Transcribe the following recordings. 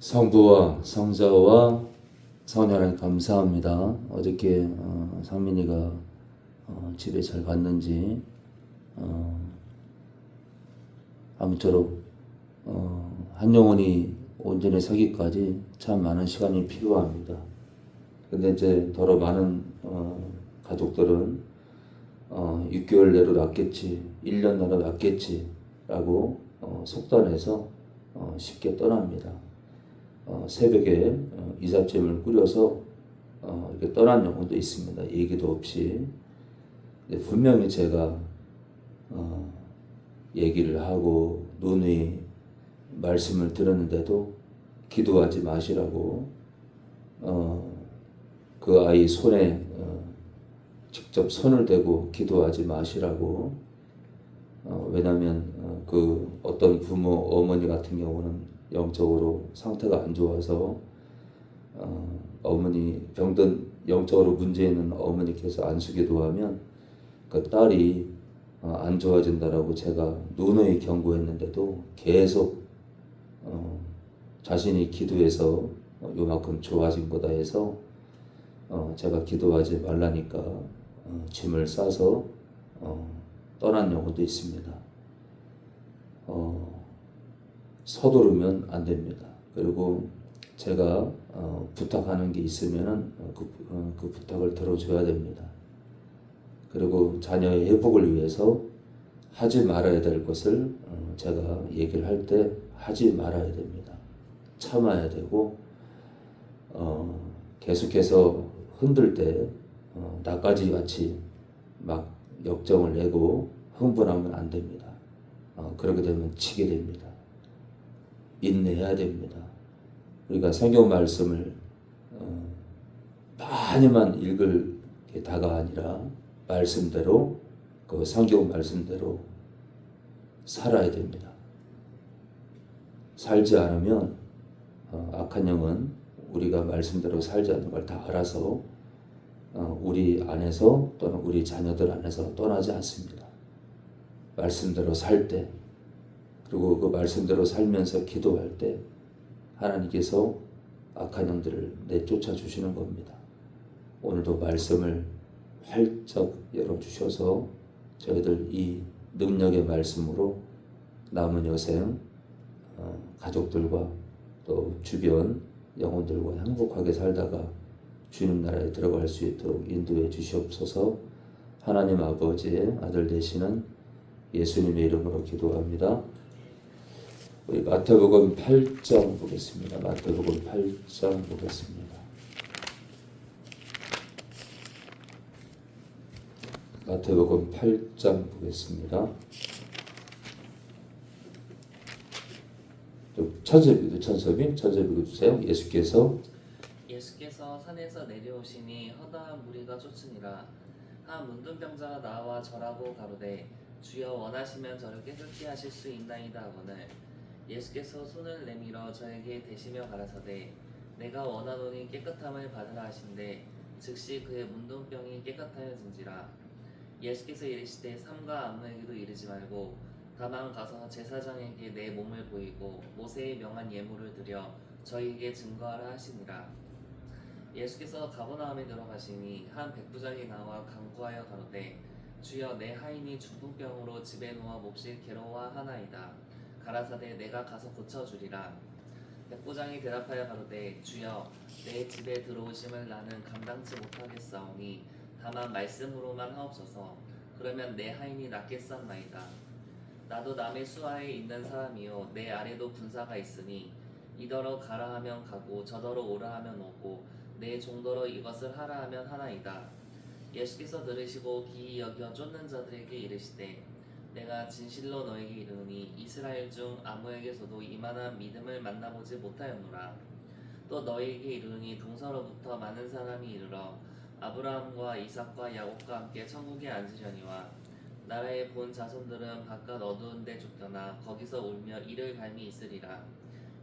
성부와 성자와 성령 하나님 감사합니다. 어저께 상민이가 집에 잘 갔는지 아무쪼록 한 영혼이 온전히 서기까지 참 많은 시간이 필요합니다. 근데 이제 더러 많은 가족들은 6개월 내로 낫겠지, 1년 내로 낫겠지 라고 속단해서 쉽게 떠납니다. 새벽에 이삿짐을 꾸려서 이렇게 떠난 영혼도 있습니다. 얘기도 없이. 분명히 제가 얘기를 하고 누누이 말씀을 들었는데도 기도하지 마시라고 그 아이 손에 직접 손을 대고 기도하지 마시라고. 왜냐하면 그 어떤 부모 어머니 같은 경우는 영적으로 상태가 안 좋아서 어머니 병든 영적으로 문제 있는 어머니께서 안수기도 하면 그 딸이 안 좋아진다라고 제가 누누이 경고했는데도 계속 자신이 기도해서 요만큼 좋아진 거다 해서 제가 기도하지 말라니까 짐을 싸서 떠난 경우도 있습니다. 서두르면 안 됩니다. 그리고 제가 부탁하는 게 있으면은 그 부탁을 들어줘야 됩니다. 그리고 자녀의 회복을 위해서 하지 말아야 될 것을 제가 얘기를 할 때 하지 말아야 됩니다. 참아야 되고 계속해서 흔들 때 나까지 같이 막 역정을 내고 흥분하면 안 됩니다. 그렇게 되면 지게 됩니다. 인내해야 됩니다. 우리가 성경 말씀을 많이만 읽을 게 다가 아니라 말씀대로 그 성경 말씀대로 살아야 됩니다. 살지 않으면 악한 영은 우리가 말씀대로 살지 않는 걸 다 알아서 우리 안에서 또는 우리 자녀들 안에서 떠나지 않습니다. 말씀대로 살 때, 그리고 그 말씀대로 살면서 기도할 때 하나님께서 악한 영들을 내쫓아 주시는 겁니다. 오늘도 말씀을 활짝 열어주셔서 저희들 이 능력의 말씀으로 남은 여생 가족들과 또 주변 영혼들과 행복하게 살다가 주님 나라에 들어갈 수 있도록 인도해 주시옵소서. 하나님 아버지의 아들 되시는 예수님의 이름으로 기도합니다. 우리 마태복음 8장 보겠습니다. 마태복음 8장 보겠습니다. 마태복음 8장 보겠습니다. 천섭이 주세요. 예수께서 산에서 내려오시니 허다한 무리가 쫓으니라. 한 문둥병자가 나와 절하고 가로되 주여 원하시면 저를 깨끗게 하실 수 있나이다 하거늘 예수께서 손을 내밀어 저에게 대시며 가라사대 내가 원하노니 깨끗함을 받으라 하신대 즉시 그의 문둥병이 깨끗하여진지라. 예수께서 이르시되 삼가 아무에게도 이르지 말고 다만 가서 제사장에게 내 몸을 보이고 모세의 명한 예물을 드려 저희에게 증거하라 하시니라. 예수께서 가버나움에 들어가시니 한 백부장이 나와 간구하여 가로되 주여 내 하인이 중풍병으로 집에 누워 몹시 괴로워하나이다. 가라사대 내가 가서 고쳐주리라. 백부장이 대답하여 가로되 주여 내 집에 들어오심을 나는 감당치 못하겠사오니 다만 말씀으로만 하옵소서. 그러면 내 하인이 낫겠사나이다. 나도 남의 수하에 있는 사람이요 내 아래도 군사가 있으니 이더러 가라 하면 가고 저더러 오라 하면 오고 내 종더러 이것을 하라 하면 하나이다. 예수께서 들으시고 기이 여겨 쫓는 자들에게 이르시되 내가 진실로 너에게 이르노니 이스라엘 중 아무에게서도 이만한 믿음을 만나보지 못하였노라. 또 너에게 이르노니 동서로부터 많은 사람이 이르러 아브라함과 이삭과 야곱과 함께 천국에 앉으려니와 나라의 본 자손들은 바깥 어두운 데 쫓겨나 거기서 울며 이를 갈미 있으리라.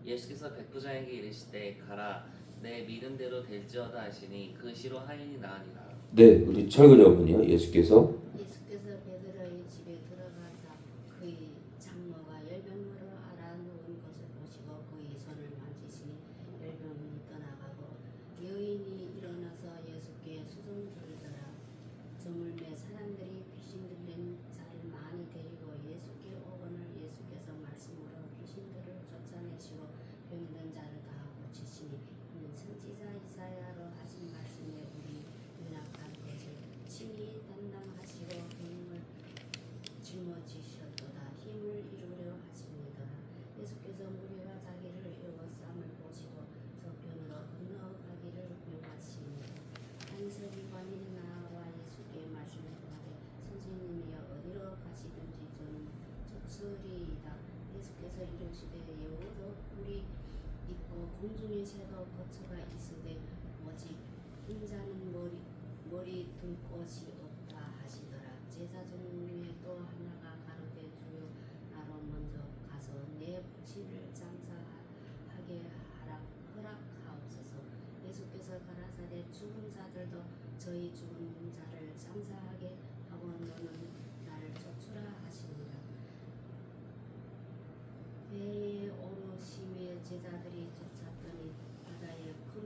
예수께서 백부장에게 이르시되 가라 내 믿음대로 될지어다 하시니 그 시로 하인이 나으니라. 네, 우리 철근이 어머니요. 예수께서 베드로의 집에 들어가사 그의 장모가 열병으로 앓아 누운 것을 보시고 그의 손을 만지시니 공중의 새도 거처가 있으되 오직 인자는 머리 둘 곳이 없다 하시더라. 제사 중에 또 하나가 가로되 주여 나로 먼저 가서 내 복신을 장사하게 허락하옵소서. 예수께서 가라사대 죽은 자들도 저희 죽은 자를 장사하게 하고 너는 나를 쫓으라 하시니라. 배에 오르심에 제자들이 쫓았더니 바다에 큰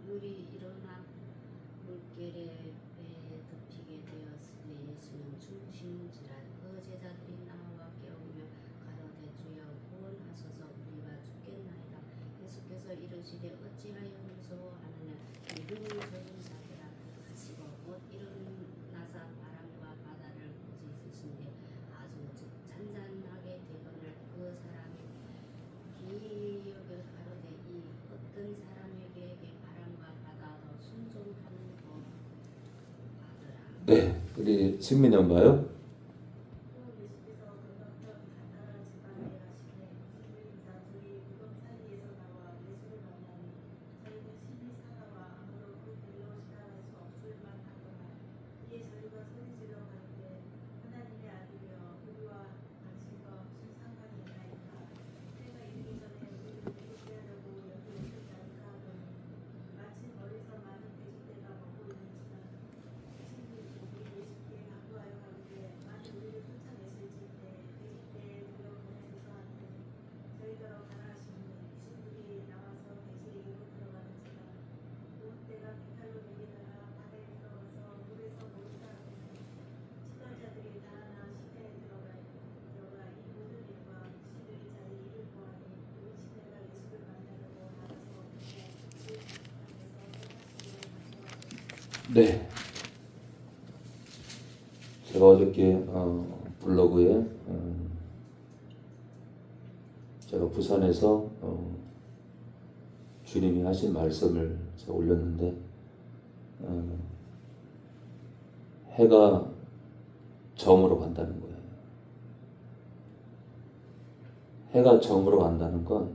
물이 일어나 물결에 배에 덮이게 되었으니 예수는 중심지라. 그 제자들이 나와 깨우며 가로되 주여 구원하소서 우리가 죽겠나이다. 예수께서 이르시되 어찌하여 무서워하느냐 이 눈이 적은 자들아 하시고 곧 일어나사 바람과 바다를 꾸짖으신데 아주 잔잔하게 되거늘 그 사람이 기억을 가로되 이 어떤 사람에게 바람과 바다도 순종하는고 하더라. 네, 우리 승민이 엄마요. 또 예수께서 건너편 가나라 지방에 가시되 무슬림 자들이 무덤 사이에서 나와 예수를 만나니 저희는 심히 사나와 아무도 그 길로 지나갈 수 없을 만하거나 이에 저희가 소리질러 가로되 하나님의 아들이여 우리와 당신과 무슨 상관이 있나이까. 때가 이르기 전에 우리를 죽게 하려고 여기 오셨나이까 하더니 마침 멀리서 많은 돼지떼가 먹고 있는지라. 친구들이 예수께 간구하여 가로되 만일 우리를 쫓아내실진대 돼지떼에 들여보내소서 하는데 저희더러 가라 하시니 귀신들이 나와서 돼지 입으로 들어가는지라. 온 때가 비탈로 내리다가 바다에 들어가서 물에서 몰살하더니 치던 자들이 다 하나 시내에 들어가 이 모든 일과 귀신들이 자기 이를 보아니 온 시내가 예수를 만나려고 나가서 듣고 그 안에서 떠나시기를 가져와서 네, 제가 어저께 블로그에 제가 부산에서 주님이 하신 말씀을 제가 올렸는데 해가 저물어 간다는 거예요. 해가 저물어 간다는 건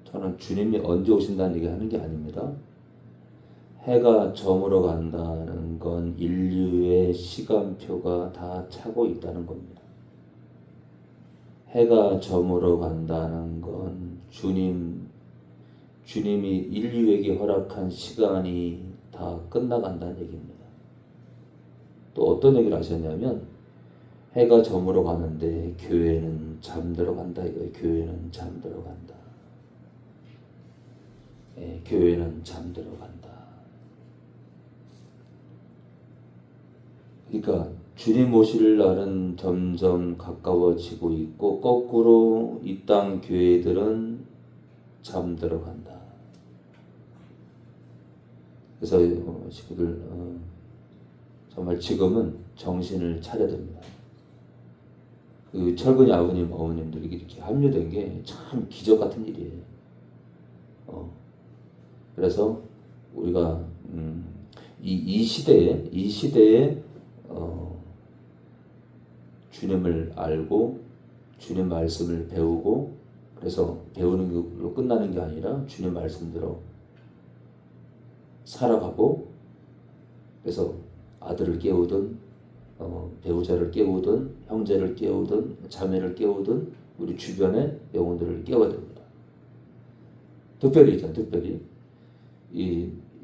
저는 주님이 언제 오신다는 얘기 하는 게 아닙니다. 해가 저물어 간다는 건 인류의 시간표가 다 차고 있다는 겁니다. 해가 저물어 간다는 건 주님이 인류에게 허락한 시간이 다 끝나간다는 얘기입니다. 또 어떤 얘기를 하셨냐면 해가 저물어 가는데 교회는 잠들어 간다 이거예요. 교회는 잠들어 간다. 예, 교회는 잠들어 간다. 그러니까 주님 오실 날은 점점 가까워지고 있고 거꾸로 이 땅 교회들은 잠들어 간다. 그래서 식구들 정말 지금은 정신을 차려야 됩니다. 그 철근이 아버님, 어머님들이 이렇게 합류된 게 참 기적 같은 일이에요. 그래서 우리가 이 시대에 주님을 알고 주님 말씀을 배우고 그래서 배우는 걸로 끝나는 게 아니라 주님 말씀대로 살아가고 그래서 아들을 깨우든 배우자를 깨우든 형제를 깨우든 자매를 깨우든 우리 주변의 영혼들을 깨워야 됩니다. 특별히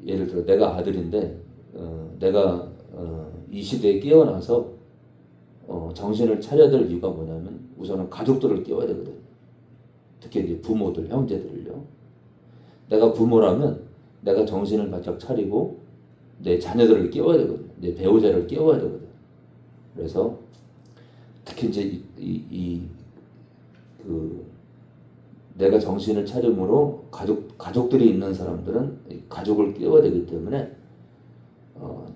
예를 들어 내가 아들인데 내가 이 시대에 깨어나서 정신을 차려야 될 이유가 뭐냐면 우선은 가족들을 깨워야 되거든요. 특히 이제 부모들, 형제들을요. 내가 부모라면 내가 정신을 바짝 차리고 내 자녀들을 깨워야 되거든요. 내 배우자를 깨워야 되거든요. 그래서 특히 이제 내가 정신을 차림으로 가족들이 있는 사람들은 가족을 깨워야 되기 때문에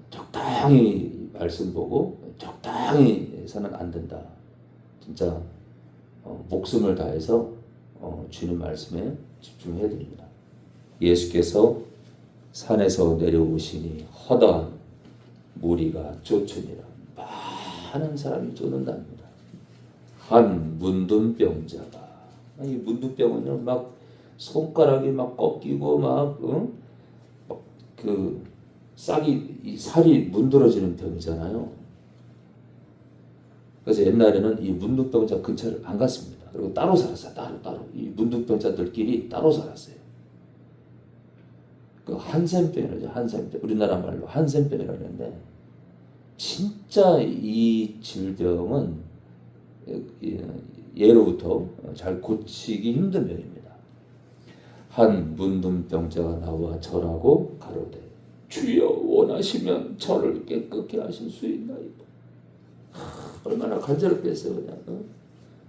적당히 말씀 보고 적당히 해서는 안 된다. 진짜 목숨을 다해서 주님 말씀에 집중해야 됩니다. 예수께서 산에서 내려오시니 허다한 무리가 쫓으니라. 많은 사람이 쫓는답니다. 한 문둥병자가 이 문둥병은요, 막 손가락이 막 꺾이고 막, 응? 그 싹이 이 살이 문드러지는 병이잖아요. 그래서 옛날에는 이 문둥병자 근처를 안 갔습니다. 그리고 따로 살았어요. 따로 이 문둥병자들끼리 따로 살았어요. 그 한센병이라죠. 한센병. 우리나라 말로 한센병이라고 하는데 진짜 이 질병은 예로부터 잘 고치기 힘든 병입니다. 한 문둥병자가 나와 절하고 가로되 주여 원하시면 저를 깨끗게 하실 수 있나이다. 얼마나 간절했겠어요. 그냥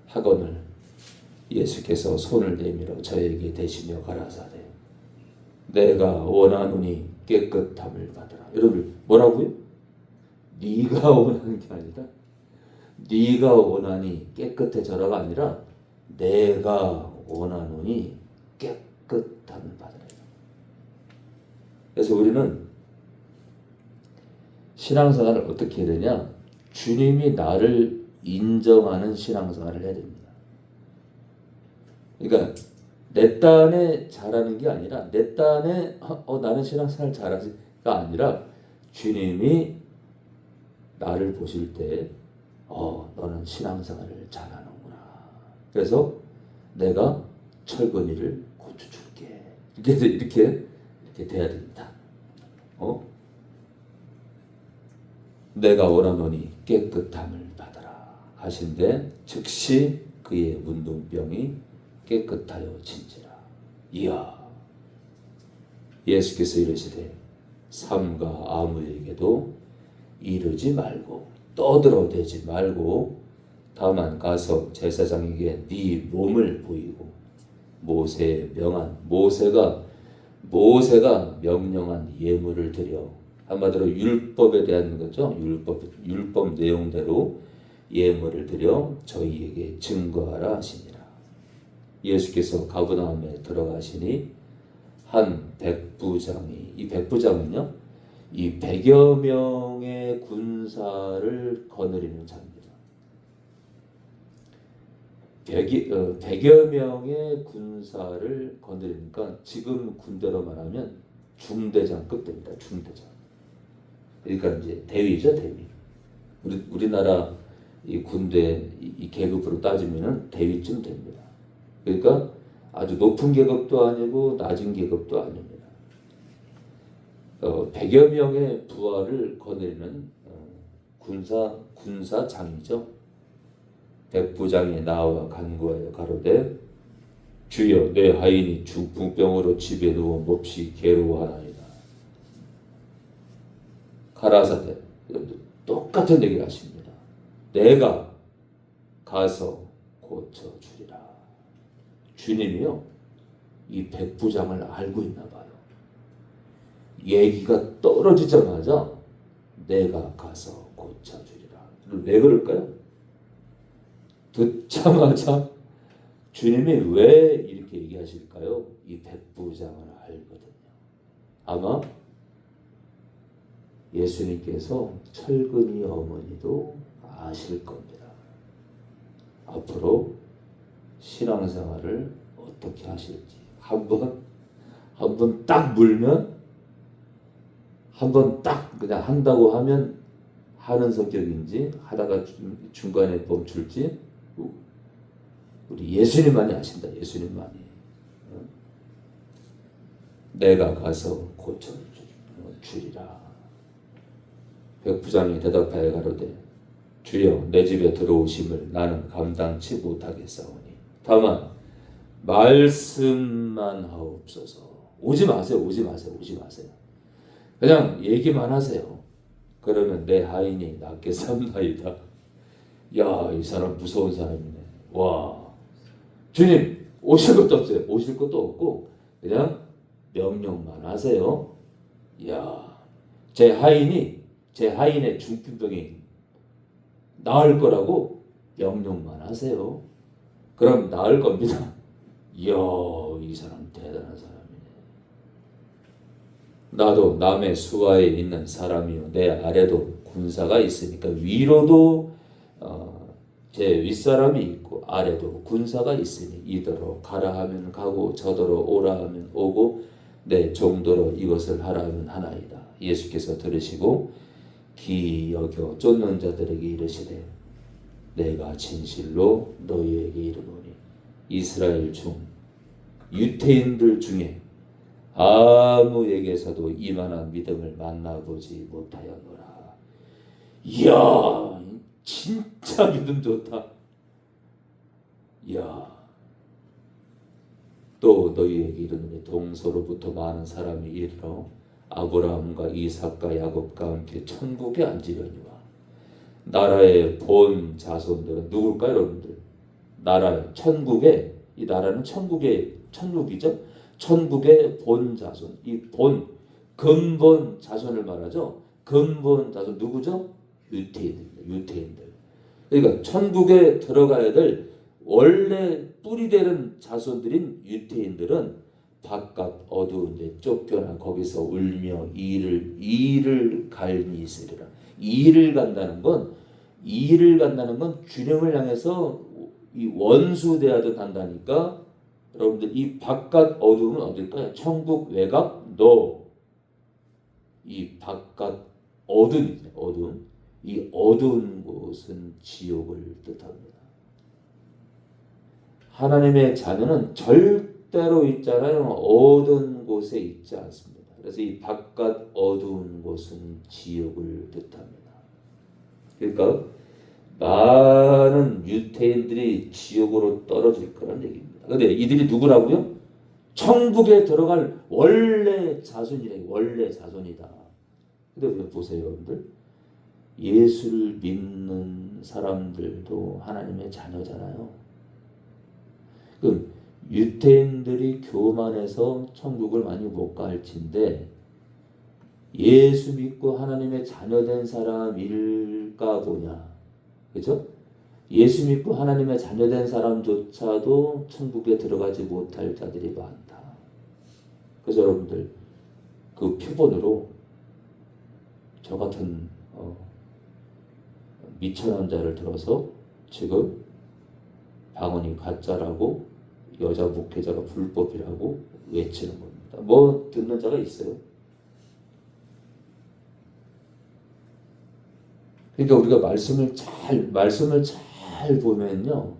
하거늘 예수께서 손을 내밀어 저에게 대시며 가라사대 내가 원하노니 깨끗함을 받으라. 여러분 뭐라고요? 네가 원하는 게 아니라 네가 원하니 깨끗해져라가 아니라 내가 원하노니 깨끗함을 받으라. 그래서 우리는 신앙생활을 어떻게 해야 되냐? 주님이 나를 인정하는 신앙생활을 해야 됩니다. 그러니까 내 딴에 잘하는 게 아니라 내 딴에 나는 신앙생활 잘하지가 아니라 주님이 나를 보실 때 너는 신앙생활을 잘하는구나. 그래서 내가 철근이를 고쳐줄게. 이렇게 돼야 됩니다. 내가 원하노니 깨끗함을 받아라 하신데 즉시 그의 문둥병이 깨끗하여 진지라. 이야, 예수께서 이르시되 삼가 아무에게도 이르지 말고 떠들어대지 말고 다만 가서 제사장에게 네 몸을 보이고 모세의 명한 모세가 명령한 예물을 드려 한마디로 율법에 대한 거죠. 율법 내용대로 예물을 드려 저희에게 증거하라 하시니라. 예수께서 가버나움에 들어가시니 한 백부장이 이 백부장은요 이 100여 명의 군사를 거느리는 자입니다. 100여 명의 군사를 거느리니까 지금 군대로 말하면 중대장급 됩니다. 중대장. 그러니까 이제 대위죠, 대위. 우리나라 이 군대 이 계급으로 따지면은 대위쯤 됩니다. 그러니까 아주 높은 계급도 아니고 낮은 계급도 아닙니다. 100여 명의 부하를 거느리는 군사장이죠. 백부장이 나와 간구하여 가로되 주여 내 하인이 중풍병으로 집에 누워 몹시 괴로워하나이다. 가라사대 똑같은 얘기를 하십니다. 내가 가서 고쳐주리라. 주님이요 이 백부장을 알고 있나 봐요. 얘기가 떨어지자마자 내가 가서 고쳐주리라. 왜 그럴까요? 듣자마자 주님이 왜 이렇게 얘기하실까요? 이 백부장을 알거든요. 아마 예수님께서 철근이 어머니도 아실 겁니다. 앞으로 신앙생활을 어떻게 하실지 한번 딱 물면 한번 딱 그냥 한다고 하면 하는 성격인지 하다가 중간에 멈출지 우리 예수님만이 아신다. 예수님만이. 내가 가서 고쳐주리라. 백부장이 대답하여 가로되 주여 내 집에 들어오심을 나는 감당치 못하겠사오니 다만 말씀만 하옵소서. 오지 마세요. 그냥 얘기만 하세요. 그러면 내 하인이 낫게 삽나이다. 야, 이 사람 무서운 사람이네. 와, 주님 오실 것도 없어요. 오실 것도 없고 그냥 명령만 하세요. 야, 제 하인의 중풍병이 나을 거라고 명령만 하세요. 그럼 나을 겁니다. 이야, 이 사람 대단한 사람이네. 나도 남의 수하에 있는 사람이요 내 아래도 군사가 있으니까 위로도 제 윗사람이 있고 아래도 군사가 있으니 이더러 가라 하면 가고 저더러 오라 하면 오고 내 종더러 이것을 하라 하면 하나이다. 예수께서 들으시고 기 여겨 쫓는 자들에게 이르시되 내가 진실로 너희에게 이르노니 이스라엘 중 유대인들 중에 아무에게서도 이만한 믿음을 만나보지 못하였노라. 이야, 진짜 믿음 좋다. 이야, 또 너희에게 이르노니 동서로부터 많은 사람이 이르러 아브라함과 이삭과 야곱과 함께 천국에 앉으려니와 나라의 본 자손들은 누굴까요, 여러분들? 나라, 천국의, 이 나라는 천국이죠. 천국의 본 자손, 이 본, 근본 자손을 말하죠. 근본 자손 누구죠? 유태인들. 그러니까 천국에 들어가야 될 원래 뿌리 되는 자손들인 유태인들은 바깥 어두운 데 쫓겨나 거기서 울며 이를 갈미 있으리라. 이를 간다는 건 주님을 향해서 이 원수 대하듯 한다니까. 여러분들 이 바깥 어두움은 어딜까요? 천국 외곽 너. 이 바깥 어두움. 이 어두운 곳은 지옥을 뜻합니다. 하나님의 자녀는 절대로 있잖아요. 어두운 곳에 있지 않습니다. 그래서 이 바깥 어두운 곳은 지옥을 뜻합니다. 그러니까 많은 유태인들이 지옥으로 떨어질 거라는 얘기입니다. 근데 이들이 누구라고요? 천국에 들어갈 원래 자손이래. 원래 자손이다. 근데 보세요, 여러분들. 예수를 믿는 사람들도 하나님의 자녀잖아요. 그럼 유태인들이 교만해서 천국을 많이 못 갈진데 예수 믿고 하나님의 자녀된 사람일까 보냐. 그죠? 예수 믿고 하나님의 자녀된 사람조차도 천국에 들어가지 못할 자들이 많다. 그래서 여러분들 그 표본으로 저 같은 미천한 자를 들어서 지금 방언이 가짜라고 여자 목회자가 불법이라고 외치는 겁니다. 뭐 듣는 자가 있어요? 그러니까 우리가 말씀을 잘 보면요,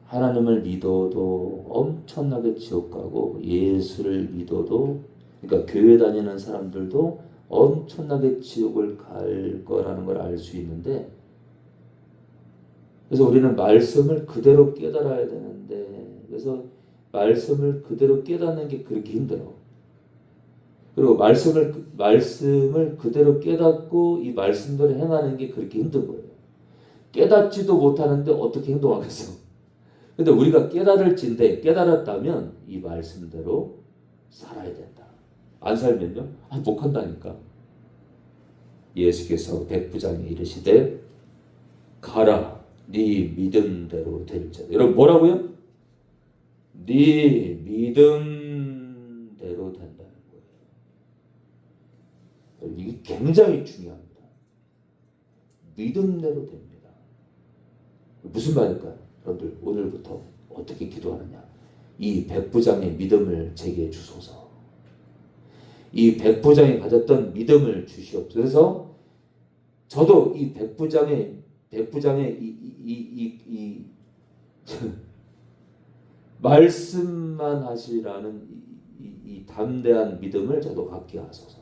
하나님을 믿어도 엄청나게 지옥 가고 예수를 믿어도, 그러니까 교회 다니는 사람들도 엄청나게 지옥을 갈 거라는 걸 알 수 있는데, 그래서 우리는 말씀을 그대로 깨달아야 되는데, 그래서 말씀을 그대로 깨닫는 게 그렇게 힘들어. 그리고 말씀을 그대로 깨닫고 이 말씀대로 행하는 게 그렇게 힘든 거예요. 깨닫지도 못하는데 어떻게 행동하겠어? 근데 우리가 깨달았다면 이 말씀대로 살아야 된다. 안 살면요? 못 한다니까. 예수께서 백부장에 이르시되 가라, 네 믿음대로 될지어다. 여러분 뭐라고요? 네 믿음대로 된다는 거예요. 이게 굉장히 중요합니다. 믿음대로 됩니다. 무슨 말일까요? 여러분들 오늘부터 어떻게 기도하느냐? 이 백부장의 믿음을 제게 주소서. 이 백부장이 가졌던 믿음을 주시옵소서. 그래서 저도 이 백부장의 이 말씀만 하시라는 이 담대한 믿음을 저도 갖게 하소서.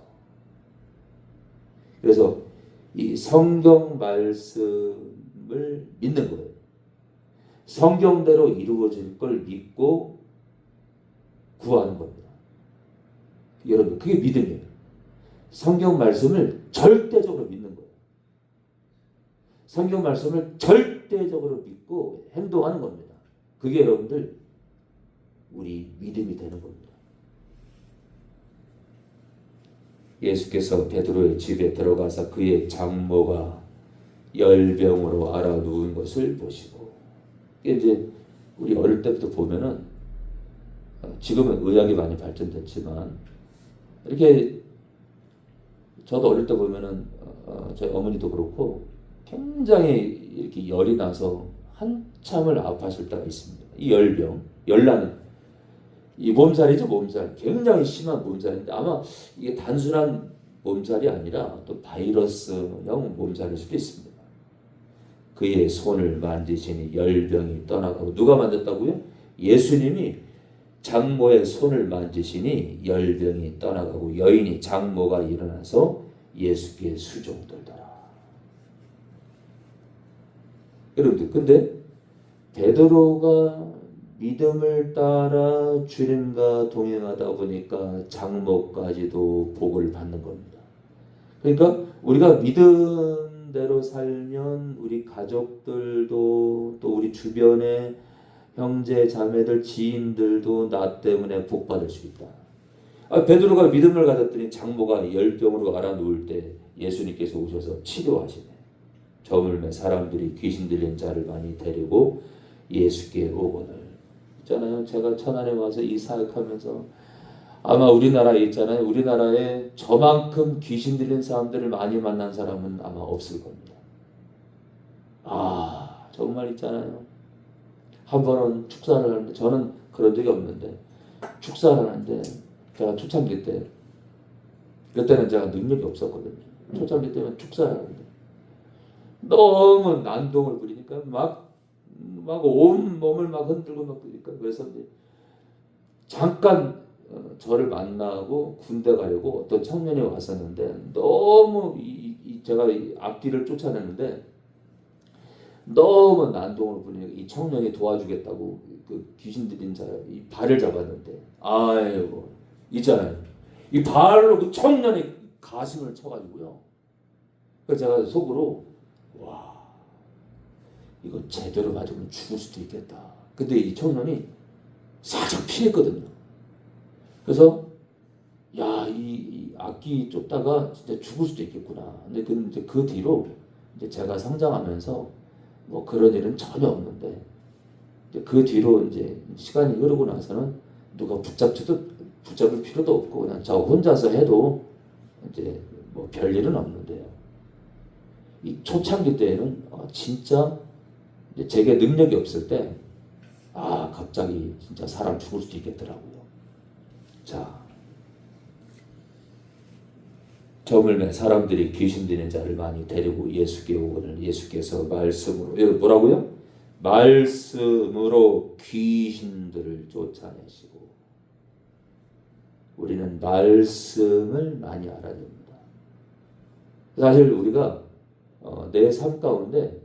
그래서 이 성경 말씀을 믿는 거예요. 성경대로 이루어질 걸 믿고 구하는 겁니다. 여러분, 그게 믿음이에요. 성경 말씀을 절대적으로 믿는 거예요. 성경 말씀을 절대적으로 믿고 행동하는 겁니다. 그게 여러분들 우리 믿음이 되는 겁니다. 예수께서 베드로의 집에 들어가서 그의 장모가 열병으로 앓아 누운 것을 보시고, 이제 우리 어릴 때부터 보면은, 지금은 의학이 많이 발전됐지만 이렇게 저도 어릴 때 보면은 저희 어머니도 그렇고 굉장히 이렇게 열이 나서 한참을 아파하실 때가 있습니다. 이 열병, 열나는 이 몸살이죠, 몸살. 굉장히 심한 몸살인데 아마 이게 단순한 몸살이 아니라 또 바이러스형 몸살일 수도 있습니다. 그의 손을 만지시니 열병이 떠나가고 누가 만졌다고요? 예수님이 장모의 손을 만지시니 열병이 떠나가고 여인이 장모가 일어나서 예수께 수종들더라. 여러분들 근데 베드로가 믿음을 따라 주님과 동행하다 보니까 장모까지도 복을 받는 겁니다. 그러니까 우리가 믿음대로 살면 우리 가족들도 또 우리 주변의 형제 자매들 지인들도 나 때문에 복 받을 수 있다. 베드로가 믿음을 가졌더니 장모가 열병으로 알아 누울 때 예수님께서 오셔서 치료하시네. 저물매 사람들이 귀신 들린 자를 많이 데리고 예수께 오거늘. 있잖아요. 제가 천안에 와서 이 사역하면서 아마 우리나라에 있잖아요. 우리나라에 저만큼 귀신 들린 사람들을 많이 만난 사람은 아마 없을 겁니다. 정말 있잖아요. 한 번은 축사를 하는데 저는 그런 적이 없는데 축사를 하는데 제가 초창기 때 그때는 제가 능력이 없었거든요. 초창기 때는 축사를 하는데 너무 난동을 부리니까 막 온 몸을 막 흔들고 막 그러니까 그래서 이제 잠깐 저를 만나고 군대 가려고 어떤 청년이 왔었는데 너무 제가 이 앞길을 쫓아내는데 너무 난동을 부리니까 이 청년이 도와주겠다고 그 귀신 들린 자 이 발을 잡았는데 아이고 있잖아요. 이 발로 그 청년이 가슴을 쳐가지고요. 그래서 제가 속으로 와 이거 제대로 맞으면 죽을 수도 있겠다. 근데 이 청년이 살짝 피했거든요. 그래서 이 악기 쫓다가 진짜 죽을 수도 있겠구나. 근데 그 뒤로 이제 제가 성장하면서 뭐 그런 일은 전혀 없는데 이제 그 뒤로 이제 시간이 흐르고 나서는 누가 붙잡을 필요도 없고 그냥 저 혼자서 해도 이제 뭐 별일은 없는데요. 이 초창기 때에는 진짜 제게 능력이 없을 때 갑자기 진짜 사람 죽을 수도 있겠더라고요. 자, 저물매 사람들이 귀신 들린 자를 많이 데리고 예수께 오거늘 예수께서 말씀으로 여러분 뭐라고요? 말씀으로 귀신들을 쫓아내시고 우리는 말씀을 많이 알아야 됩니다. 사실 우리가 내 삶 가운데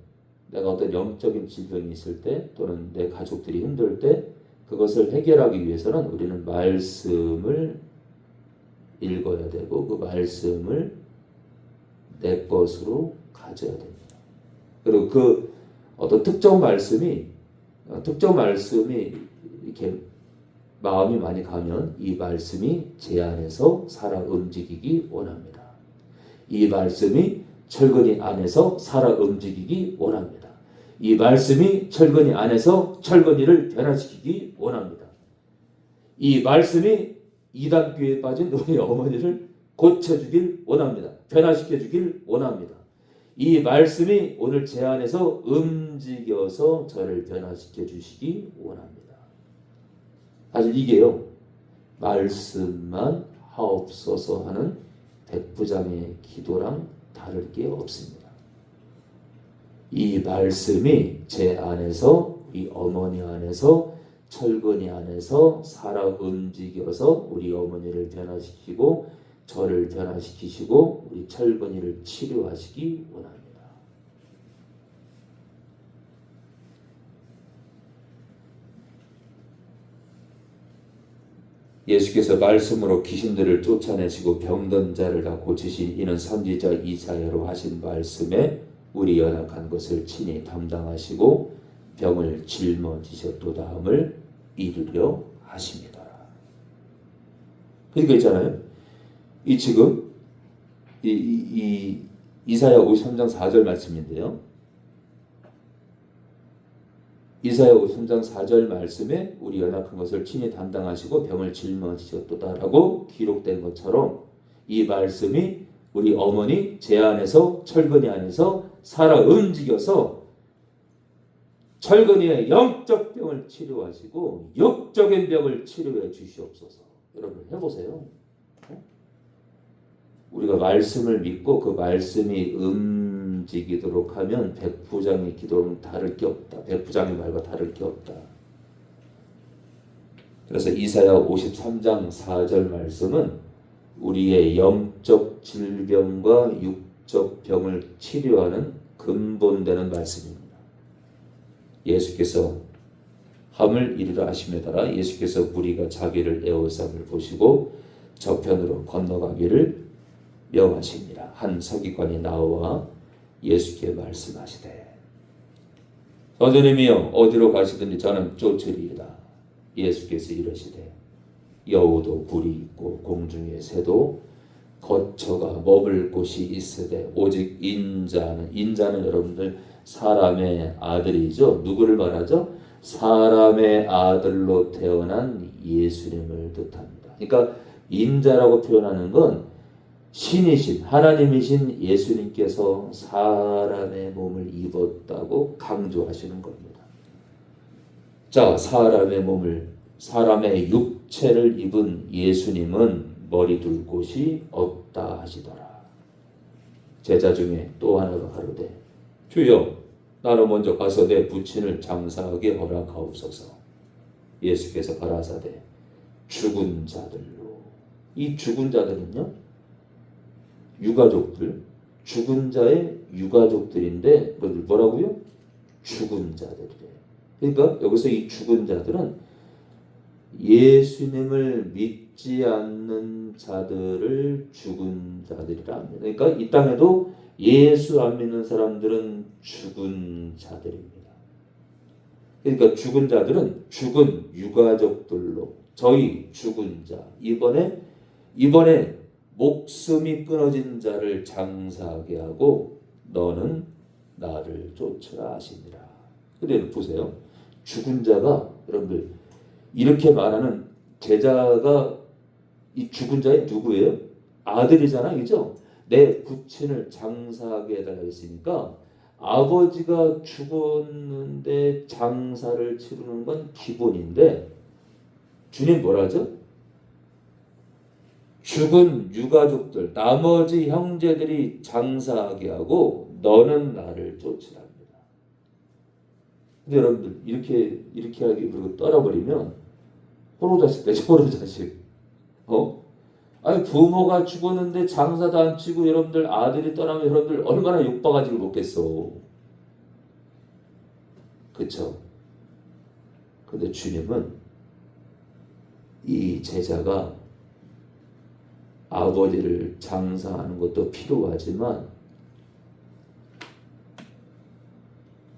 내가 어떤 영적인 질병이 있을 때 또는 내 가족들이 힘들 때 그것을 해결하기 위해서는 우리는 말씀을 읽어야 되고 그 말씀을 내 것으로 가져야 됩니다. 그리고 그 어떤 특정 말씀이 이렇게 마음이 많이 가면 이 말씀이 제 안에서 살아 움직이기 원합니다. 이 말씀이 철근이 안에서 살아 움직이기 원합니다. 이 말씀이 철근이 안에서 철근이를 변화시키기 원합니다. 이 말씀이 이단교에 빠진 우리 어머니를 고쳐주길 원합니다. 변화시켜주길 원합니다. 이 말씀이 오늘 제 안에서 움직여서 저를 변화시켜 주시기 원합니다. 사실 이게요. 말씀만 하옵소서 하는 백부장의 기도랑 다를 게 없습니다. 이 말씀이 제 안에서 이 어머니 안에서 철근이 안에서 살아 움직여서 우리 어머니를 변화시키고 저를 변화시키시고 우리 철근이를 치료하시기 원합니다. 예수께서 말씀으로 귀신들을 쫓아내시고 병든 자를 다 고치신 이는 선지자 이사야로 하신 말씀에 우리 연약한 것을 친히 담당하시고 병을 짊어지셨도다 함을 이루려 하십니다. 그러니까 있잖아요. 이 지금 이 이사야 53장 4절 말씀인데요. 이사야 53장 4절 말씀에 우리 연약한 것을 친히 담당하시고 병을 짊어지셨도다라고 기록된 것처럼 이 말씀이 우리 어머니 제 안에서 철근이 안에서 살아 움직여서 철근이의 영적 병을 치료하시고 육적인 병을 치료해 주시옵소서. 여러분 해보세요. 우리가 말씀을 믿고 그 말씀이 움직이도록 하면 백부장의 기도는 다를 게 없다. 백부장의 말과 다를 게 없다. 그래서 이사야 53장 4절 말씀은 우리의 영적 질병과 육적 병을 치료하는 근본되는 말씀입니다. 예수께서 함을 이루라 하심에 따라 예수께서 무리가 자기를 애워싸을 보시고 저편으로 건너가기를 명하십니다. 한 서기관이 나와 예수께 말씀하시되 선생님이여 어디로 가시든지 저는 쫓으리이다. 예수께서 이르시되 여우도 굴이 있고 공중의 새도 거처가 머물 곳이 있으되 오직 인자는 여러분들 사람의 아들이죠. 누구를 말하죠? 사람의 아들로 태어난 예수님을 뜻합니다. 그러니까 인자라고 표현하는 건 신이신 하나님이신 예수님께서 사람의 몸을 입었다고 강조하시는 겁니다. 자, 사람의 육체를 입은 예수님은 머리 둘 곳이 없다 하시더라. 제자 중에 또 하나가 가로되 주여 나로 먼저 가서 내 부친을 장사하게 허락하옵소서. 예수께서 가라사대 죽은 자들로. 이 죽은 자들은요 유가족들, 죽은 자의 유가족들인데 뭐라고요? 죽은 자들이래요. 그러니까 여기서 이 죽은 자들은 예수님을 믿지 않는 자들을 죽은 자들이라 합니다. 그러니까 이 땅에도 예수 안 믿는 사람들은 죽은 자들입니다. 그러니까 죽은 자들은 죽은 유가족들로 저희 죽은 자 이번에 목숨이 끊어진 자를 장사하게 하고 너는 나를 쫓으라 하시니라. 근데 보세요. 죽은 자가 여러분들 이렇게 말하는 제자가 이 죽은 자의 누구예요? 아들이잖아, 그죠? 내 부친을 장사하게 해달라 했으니까 아버지가 죽었는데 장사를 치르는 건 기본인데 주님 뭐라죠? 죽은 유가족들, 나머지 형제들이 장사하게 하고 너는 나를 쫓으랍니다. 근데 여러분들 이렇게 하기 그리고 떠나버리면 호로 자식 되죠, 호로 자식. 아니 부모가 죽었는데 장사도 안 치고 여러분들 아들이 떠나면 여러분들 얼마나 욕박아지고 먹겠어. 그쵸? 근데 주님은 이 제자가 아버지를 장사하는 것도 필요하지만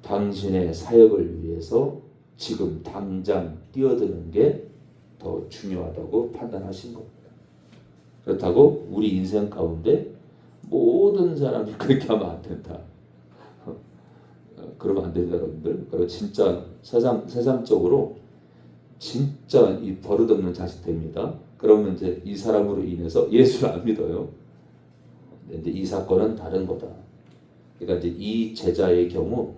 당신의 사역을 위해서 지금 당장 뛰어드는 게 더 중요하다고 판단하신 겁니다. 그렇다고 우리 인생 가운데 모든 사람이 그렇게 하면 안 된다. 그러면 안 된다, 여러분들. 그리고 진짜 세상적으로 진짜 이 버릇없는 자식 됩니다. 그러면 이제 이 사람으로 인해서 예수를 안 믿어요. 근데 이 사건은 다른 거다. 그러니까 이제 이 제자의 경우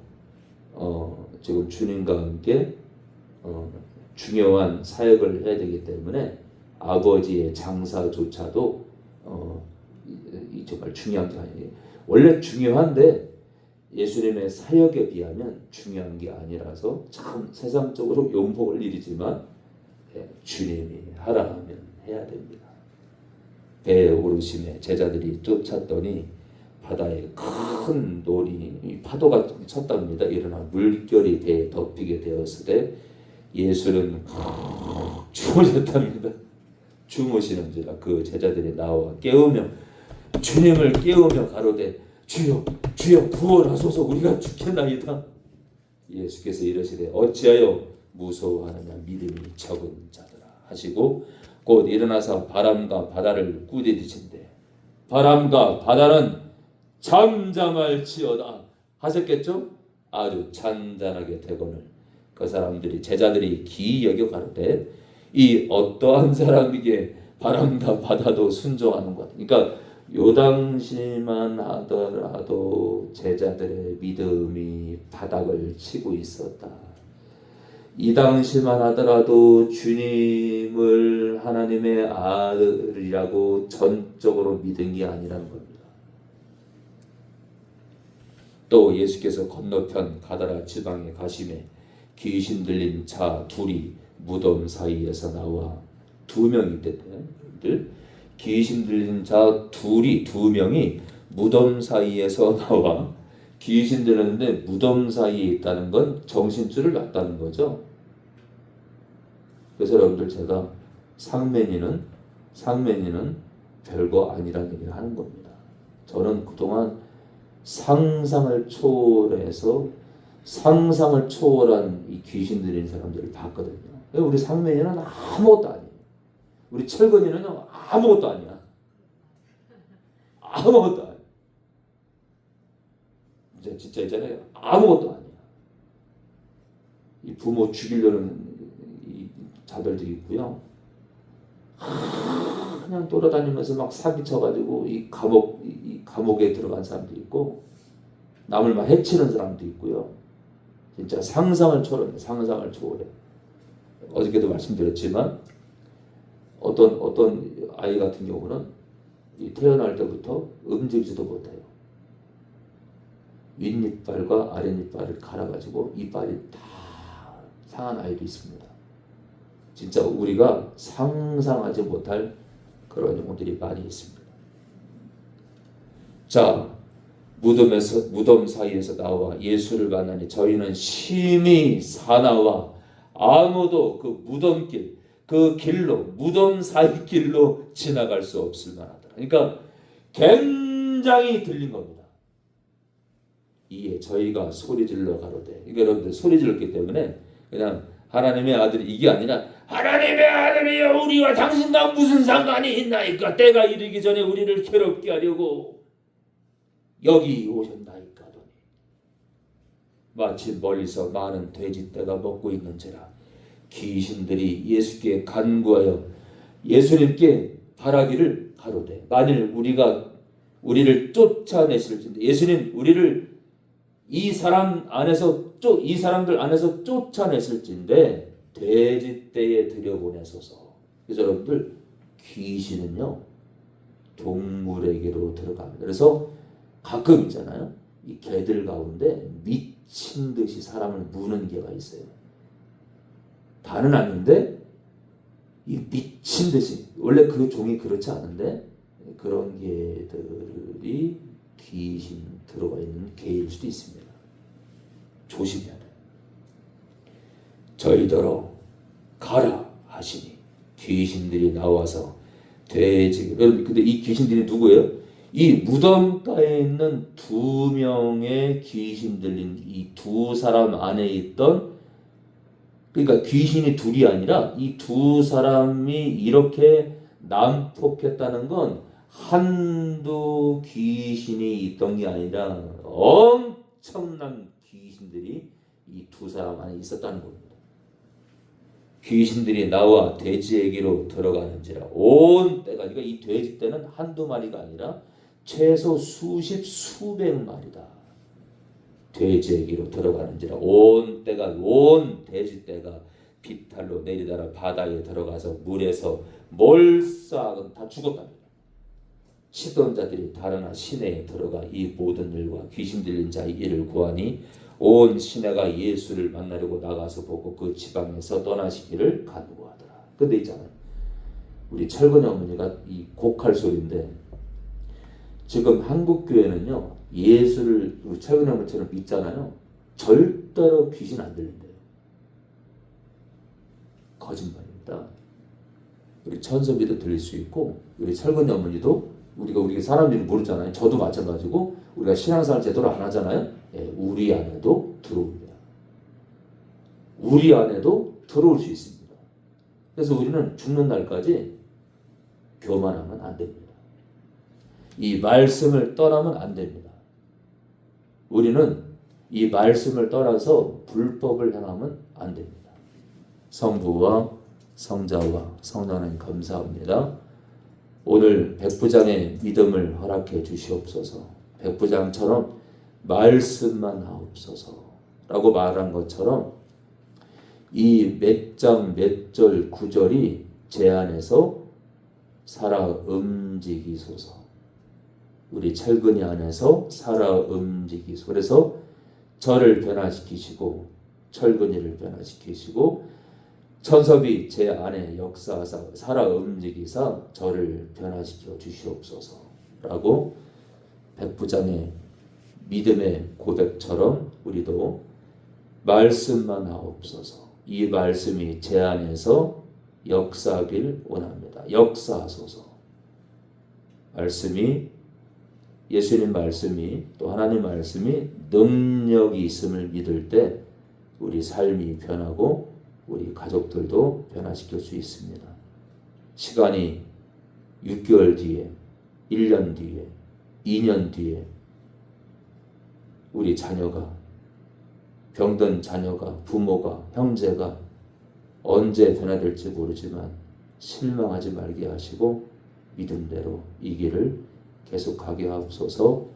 지금 주님과 함께 중요한 사역을 해야 되기 때문에 아버지의 장사조차도 정말 중요한 게 아니에요. 원래 중요한데 예수님의 사역에 비하면 중요한 게 아니라서 참 세상적으로 욕먹을 일이지만 주님이 하라 하면 해야 됩니다. 배에 오르심에 제자들이 쫓았더니 바다에 큰 놀이 파도가 쳤답니다. 일어나 물결이 배에 덮이게 되었으되 예수는 주무셨답니다. 주무시는지라 그 제자들이 나와 주님을 깨우며 가로되 주여 구원하소서 우리가 죽겠나이다. 예수께서 이르시되 어찌하여 무서워하느냐 믿음이 적은 자들아 하시고 곧 일어나서 바람과 바다를 꾸짖으신대 바람과 바다는 잠잠할지어다 하셨겠죠? 아주 잔잔하게 되거늘 그 사람들이 제자들이 기이 여겨 가로되 이 어떠한 사람에게 바람과 바다도 순종하는 것. 그러니까 요 당시만 하더라도 제자들의 믿음이 바닥을 치고 있었다. 이 당시만 하더라도 주님을 하나님의 아들이라고 전적으로 믿은 게 아니라는 겁니다. 또 예수께서 건너편 가다라 지방에 가심에 귀신 들린 자 둘이 무덤 사이에서 나와 두 명이 있대요. 귀신 들린 자 두 명이 무덤 사이에서 나와 귀신 들렸는데 무덤 사이에 있다는 건 정신줄을 놨다는 거죠. 그래서 여러분들 제가 상맨이는 별거 아니라는 얘기를 하는 겁니다. 저는 그동안 상상을 초월해서 상상을 초월한 이 귀신 들린 사람들을 봤거든요. 우리 상맨이는 아무것도 아니에요. 우리 철근이는요 아무것도 아니야. 아무것도 아니야. 진짜 있잖아요. 아무것도 아니야. 이 부모 죽이려는 이 자들도 있고요. 그냥 돌아다니면서 막 사기쳐가지고 이 감옥에 들어간 사람도 있고, 남을 막 해치는 사람도 있고요. 진짜 상상을 초월해. 어저께도 말씀드렸지만 어떤 아이 같은 경우는 이 태어날 때부터 움직이지도 못해요. 윗니빨과 아랫니빨을 갈아가지고 이빨이 다 상한 아이도 있습니다. 진짜 우리가 상상하지 못할 그런 경우들이 많이 있습니다. 자, 무덤 사이에서 나와 예수를 만나니 저희는 심히 사나와 아무도 그 무덤길, 그 길로, 무덤 사이 길로 지나갈 수 없을 만하더라. 그러니까 굉장히 들린 겁니다. 이에 저희가 소리질러 가로되, 그러니까 여러분들 소리 질렀기 때문에 그냥 하나님의 아들이 이게 아니라 하나님의 아들이여 우리와 당신과 무슨 상관이 있나이까? 때가 이르기 전에 우리를 괴롭게 하려고 여기 오셨나이까 하더니 마치 멀리서 많은 돼지떼가 먹고 있는지라 귀신들이 예수께 간구하여 예수님께 바라기를 가로되 만일 우리를 쫓아내실진데 예수님 우리를 이 사람들 안에서 쫓아내실진데 돼지떼에 들여보내소서. 그래서 여러분들 귀신은요 동물에게로 들어갑니다. 그래서 가끔 있잖아요. 이 개들 가운데 미친 듯이 사람을 무는 개가 있어요. 다는 아닌데 이 미친 듯이 원래 그 종이 그렇지 않은데 그런 개들이 귀신 들어가 있는 개일 수도 있습니다. 조심해야 돼요. 저희더러 가라 하시니 귀신들이 나와서 여러분 근데 이 귀신들이 누구예요? 이 무덤가에 있는 두 명의 귀신 들린 이 두 사람 안에 있던, 그러니까 귀신이 둘이 아니라 이 두 사람이 이렇게 난폭했다는 건 한두 귀신이 있던 게 아니라 엄청난 귀신들이 이 두 사람 안에 있었다는 겁니다. 귀신들이 나와 돼지에게로 들어가는지라 온 떼가, 그러니까 이 돼지떼는 한두 마리가 아니라 최소 수백 마리다. 돼지에게로 들어가는지라 온 돼지떼가 비탈로 내리다가 바다에 들어가서 물에서 몰싹은 다 죽었답니다. 치던 자들이 다르나 시내에 들어가 이 모든 일과 귀신 들린 자의 일을 구하니 온 시내가 예수를 만나려고 나가서 보고 그 지방에서 떠나시기를 간구하더라. 근데 있잖아요. 우리 철근이 어머니가 이 곡할 소리인데 지금 한국 교회는요 예수를 우리 철근이 어머니처럼 믿잖아요. 절대로 귀신 안 들린대요. 거짓말입니다. 우리 천섭이도 들릴 수 있고 우리 철근이 어머니도 우리가 사람들이 모르잖아요. 저도 마찬가지고 우리가 신앙생활 제대로 안 하잖아요. 예, 우리 안에도 들어옵니다. 우리 안에도 들어올 수 있습니다. 그래서 우리는 죽는 날까지 교만하면 안 됩니다. 이 말씀을 떠나면 안 됩니다. 우리는 이 말씀을 떠나서 불법을 행하면 안 됩니다. 성부와 성자와 성령 하나님 감사합니다. 오늘 백부장의 믿음을 허락해 주시옵소서. 백부장처럼 말씀만 하옵소서 라고 말한 것처럼 이 몇 장 몇 절 구절이 제 안에서 살아 움직이소서. 우리 철근이 안에서 살아 움직이소서. 그래서 저를 변화시키시고 철근이를 변화시키시고 천섭이 제 안에 역사하사 살아 움직이사 저를 변화시켜 주시옵소서 라고 백부장의 믿음의 고백처럼 우리도 말씀만 하옵소서. 이 말씀이 제 안에서 역사하길 원합니다. 역사하소서. 말씀이 예수님 말씀이 또 하나님 말씀이 능력이 있음을 믿을 때 우리 삶이 변하고 우리 가족들도 변화시킬 수 있습니다. 시간이 6개월 뒤에, 1년 뒤에, 2년 뒤에 우리 자녀가 병든 자녀가 부모가 형제가 언제 변화될지 모르지만 실망하지 말게 하시고 믿음대로 이 길을 계속하게 하옵소서.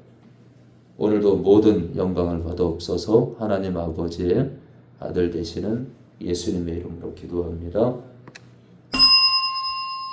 오늘도 모든 영광을 받아옵소서. 하나님 아버지의 아들 되시는 예수님의 이름으로 기도합니다.